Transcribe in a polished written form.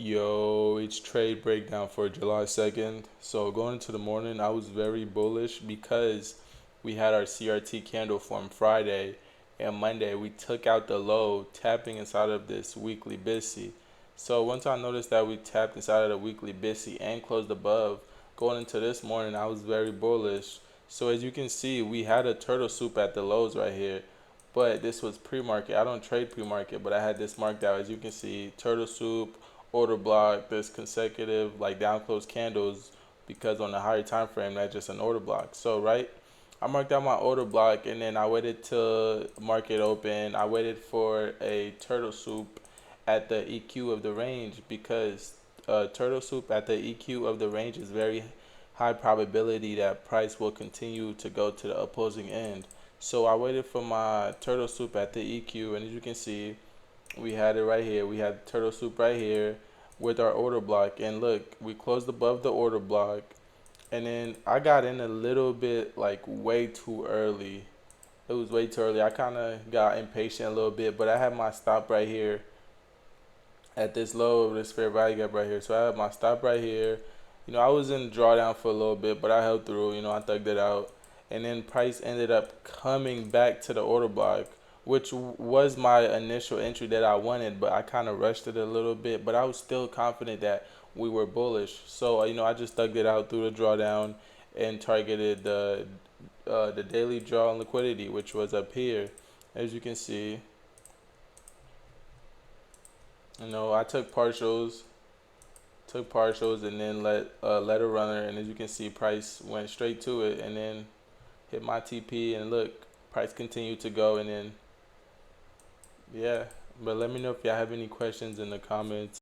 Yo, it's trade breakdown for July 2nd. So going into the morning, I was very bullish because we had our CRT candle form Friday, and Monday we took out the low, tapping inside of this weekly BISI. So once I noticed that we tapped inside of the weekly BISI and closed above, going into this morning, I was very bullish. So as you can see, we had a turtle soup at the lows right here, but this was pre-market. I don't trade pre-market, but I had this marked out. As you can see, turtle soup, order block, this consecutive like down close candles, because on the higher time frame that's just an order block. So right, I marked out my order block, and then I waited till market open. I waited for a turtle soup at the EQ of the range, because turtle soup at the EQ of the range is very high probability that price will continue to go to the opposing end. So I waited for my turtle soup at the EQ, and as you can see, we had it right here. We had turtle soup right here with our order block. And look, we closed above the order block. And then I got in a little bit like way too early. It was way too early. I kind of got impatient a little bit, but I had my stop right here at this low, this fair value gap right here. So I had my stop right here. I was in drawdown for a little bit, but I held through. I thugged it out. And then price ended up coming back to the order block, which was my initial entry that I wanted, but I kind of rushed it a little bit. But I was still confident that we were bullish. So, I just thugged it out through the drawdown and targeted the daily draw and liquidity, which was up here. As you can see, I took partials, and then let a runner, and as you can see, price went straight to it, and then hit my TP, and look, price continued to go, and then yeah. But let me know if y'all have any questions in the comments.